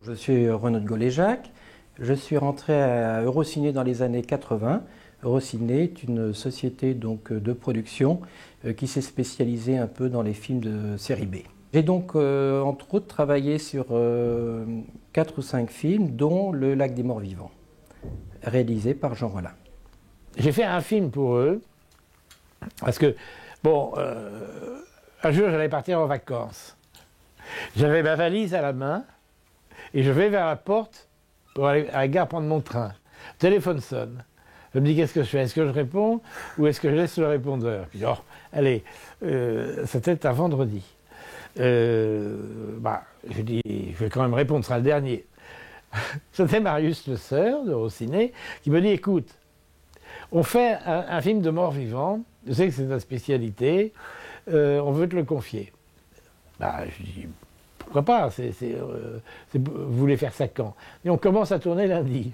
Je suis Renaud de Gaulle-Jacques. Je suis rentré à Eurociné dans les années 80. Eurociné est une société donc, de production qui s'est spécialisée un peu dans les films de série B. J'ai donc entre autres travaillé sur 4 ou 5 films, dont Le Lac des Morts Vivants, réalisé par Jean Rollin. J'ai fait un film pour eux, parce que, bon, un jour j'allais partir en vacances. J'avais ma valise à la main, et je vais vers la porte pour aller à la gare prendre mon train. Le téléphone sonne. Je me dis, qu'est-ce que je fais? Est-ce que je réponds ou est-ce que je laisse le répondeur? Puis, oh, allez, c'était un vendredi. Je dis, je vais quand même répondre, ce sera le dernier. C'était Marius Le Sœur, d'Eurociné, qui me dit, écoute, on fait un film de mort-vivant, je sais que c'est ta spécialité, on veut te le confier. Je dis, pourquoi pas, vous voulez faire ça quand? Et on commence à tourner lundi,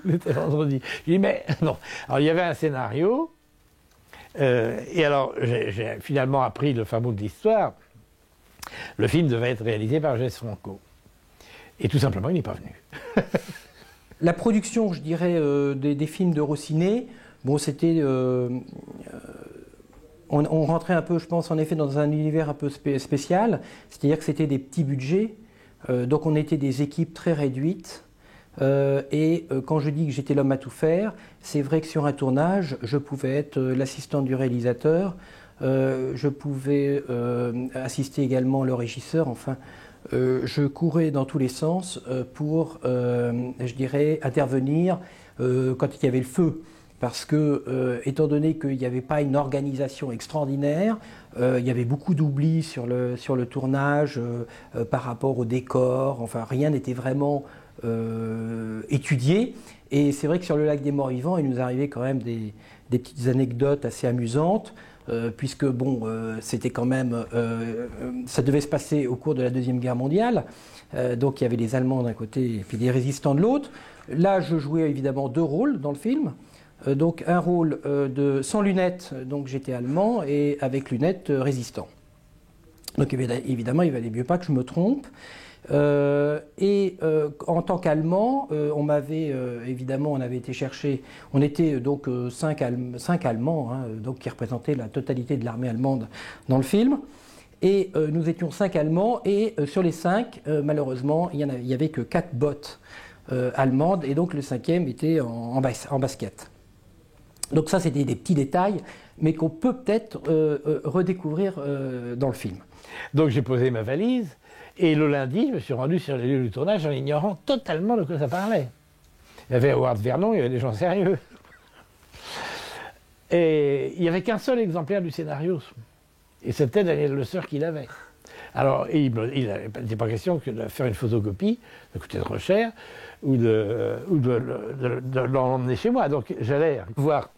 c'était vendredi. Je dis, mais non. Alors il y avait un scénario, et alors j'ai finalement appris le fin mot de l'histoire. Le film devait être réalisé par Jess Franco. Et tout simplement, il n'est pas venu. La production, je dirais, des films d'Eurociné, bon, c'était... on rentrait un peu, je pense, en effet, dans un univers un peu spécial, c'est-à-dire que c'était des petits budgets, donc on était des équipes très réduites, et quand je dis que j'étais l'homme à tout faire, c'est vrai que sur un tournage, je pouvais être l'assistant du réalisateur, je pouvais assister également le régisseur, enfin, je courais dans tous les sens pour, je dirais, intervenir quand il y avait le feu. Parce que, étant donné qu'il n'y avait pas une organisation extraordinaire, il y avait beaucoup d'oublis sur le tournage par rapport au décor, enfin rien n'était vraiment étudié. Et c'est vrai que sur le Lac des Morts Vivants, il nous arrivait quand même des petites anecdotes assez amusantes, puisque bon, c'était quand même, ça devait se passer au cours de la Deuxième Guerre mondiale, donc il y avait les Allemands d'un côté et puis les résistants de l'autre. Là, je jouais évidemment 2 rôles dans le film. Donc un rôle sans lunettes, donc j'étais allemand, et avec lunettes résistant. Donc évidemment, il ne valait mieux pas que je me trompe. En tant qu'allemand, on avait été chercher, on était donc 5 Allemands, hein, donc, qui représentaient la totalité de l'armée allemande dans le film. Et nous étions 5 Allemands, et sur les 5, malheureusement, il n'y avait que 4 bottes allemandes, et donc le 5e était en basket. Donc ça, c'était des petits détails, mais qu'on peut peut-être redécouvrir dans le film. Donc j'ai posé ma valise, et le lundi, je me suis rendu sur les lieux du tournage en ignorant totalement de quoi ça parlait. Il y avait Howard Vernon, il y avait des gens sérieux. Et il n'y avait qu'un seul exemplaire du scénario, et c'était Daniel Le Sœur qui l'avait. Alors, il n'était pas question que de faire une photocopie, ça coûtait trop cher, ou de l'emmener chez moi. Donc j'allais voir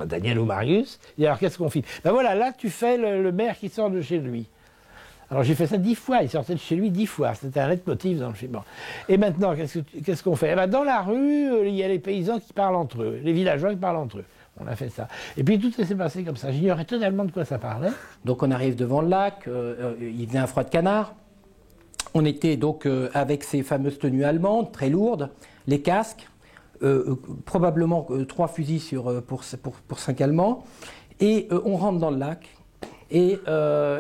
Daniel ou Marius, et alors qu'est-ce qu'on filme? Ben voilà, là tu fais le maire qui sort de chez lui. Alors j'ai fait ça 10 fois, il sortait de chez lui 10 fois, c'était un leitmotiv dans le film. Et maintenant, qu'est-ce qu'on fait? Eh ben, dans la rue, il y a les paysans qui parlent entre eux, les villageois qui parlent entre eux. On a fait ça. Et puis tout s'est passé comme ça, j'ignorais totalement de quoi ça parlait. Donc on arrive devant le lac, il venait un froid de canard. On était donc avec ces fameuses tenues allemandes, très lourdes, les casques, probablement 3 fusils pour 5 Allemands. Et on rentre dans le lac, et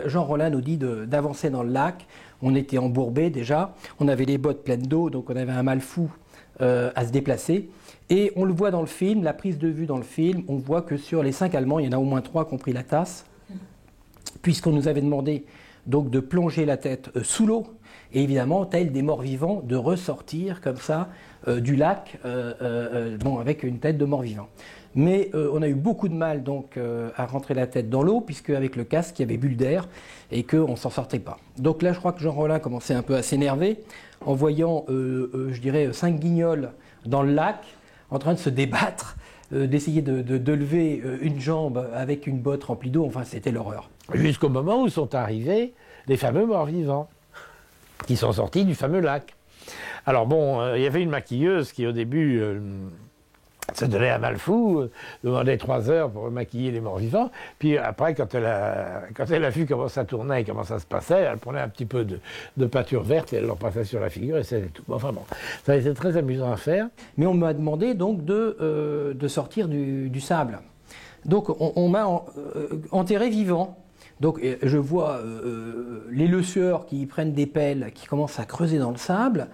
Jean Rollin nous dit d'avancer dans le lac. On était embourbés déjà, on avait les bottes pleines d'eau, donc on avait un mal fou à se déplacer. Et on le voit dans le film, la prise de vue dans le film, on voit que sur les 5 Allemands, il y en a au moins 3 qui ont pris la tasse, puisqu'on nous avait demandé donc de plonger la tête sous l'eau, et évidemment, tel des morts vivants, de ressortir comme ça du lac avec une tête de mort vivant. Mais on a eu beaucoup de mal donc à rentrer la tête dans l'eau, puisque avec le casque, il y avait bulle d'air et qu'on ne s'en sortait pas. Donc là, je crois que Jean Rollin commençait un peu à s'énerver en voyant, je dirais, 5 guignols dans le lac, en train de se débattre, d'essayer de lever une jambe avec une botte remplie d'eau. Enfin, c'était l'horreur. Jusqu'au moment où sont arrivés les fameux morts-vivants, qui sont sortis du fameux lac. Alors bon, il y avait une maquilleuse qui au début Ça donnait un mal fou, demandait 3 heures pour maquiller les morts vivants. Puis après, quand elle a vu comment ça tournait et comment ça se passait, elle prenait un petit peu de peinture verte et elle leur passait sur la figure et c'était tout. Enfin bon, ça a été très amusant à faire. Mais on m'a demandé donc de sortir du sable. Donc on m'a enterré vivant. Donc je vois les lecieurs qui prennent des pelles, qui commencent à creuser dans le sable.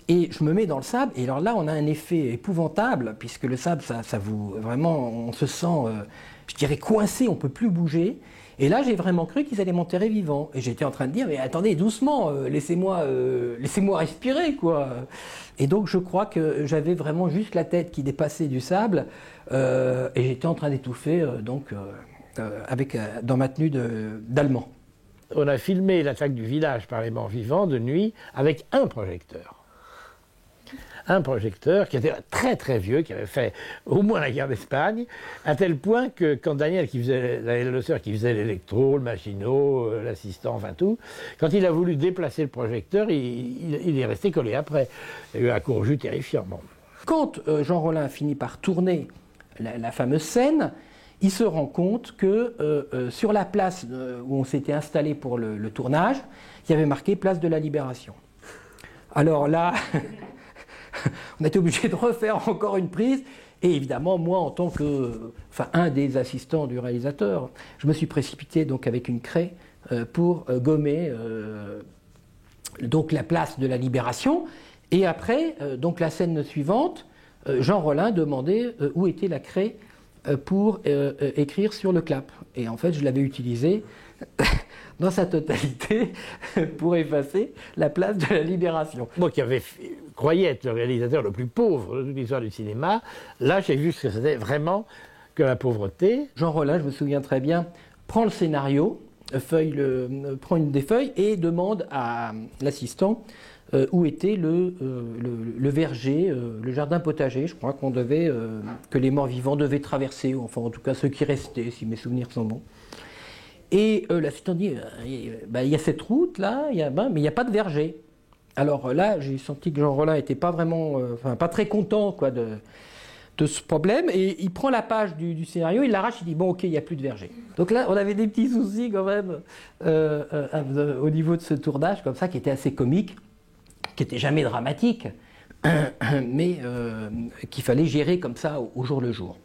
Et je me mets dans le sable, et alors là, on a un effet épouvantable, puisque le sable, ça vous... Vraiment, on se sent, je dirais, coincé, on ne peut plus bouger. Et là, j'ai vraiment cru qu'ils allaient m'enterrer vivant. Et j'étais en train de dire, mais attendez, doucement, laissez-moi respirer, quoi. Et donc, je crois que j'avais vraiment juste la tête qui dépassait du sable, et j'étais en train d'étouffer, dans ma tenue d'Allemand. On a filmé l'attaque du village par les morts vivants de nuit avec un projecteur. Un projecteur qui était très très vieux, qui avait fait au moins la guerre d'Espagne, à tel point que quand Daniel Le Sœur qui faisait l'électro, le machinot, l'assistant, enfin tout, quand il a voulu déplacer le projecteur, il est resté collé après. Il y a eu un court-jus terrifiant. Bon. Quand Jean Rollin finit par tourner la fameuse scène, il se rend compte que sur la place où on s'était installé pour le tournage, il y avait marqué Place de la Libération. Alors là... On a été obligé de refaire encore une prise, et évidemment, moi, en tant que, un des assistants du réalisateur, je me suis précipité donc avec une craie pour gommer donc la place de la Libération. Et après, donc la scène suivante, Jean Rollin demandait où était la craie pour écrire sur le clap. Et en fait, je l'avais utilisée dans sa totalité pour effacer la place de la Libération. Moi qui croyais être le réalisateur le plus pauvre de toute l'histoire du cinéma, là j'ai vu ce que c'était vraiment que la pauvreté. Jean Rollin, je me souviens très bien, prend le scénario, prend une des feuilles et demande à l'assistant où était le verger, le jardin potager, je crois que les morts vivants devaient traverser, ou enfin en tout cas ceux qui restaient, si mes souvenirs sont bons. Et l'assistant dit, il y a cette route là, mais il n'y a pas de verger. Alors là, j'ai senti que Jean Rollin n'était pas vraiment, pas très content quoi, de ce problème, et il prend la page du scénario, il l'arrache, il dit bon ok, il n'y a plus de verger. Donc là, on avait des petits soucis quand même au niveau de ce tournage, comme ça, qui était assez comique, qui n'était jamais dramatique, mais qu'il fallait gérer comme ça au jour le jour.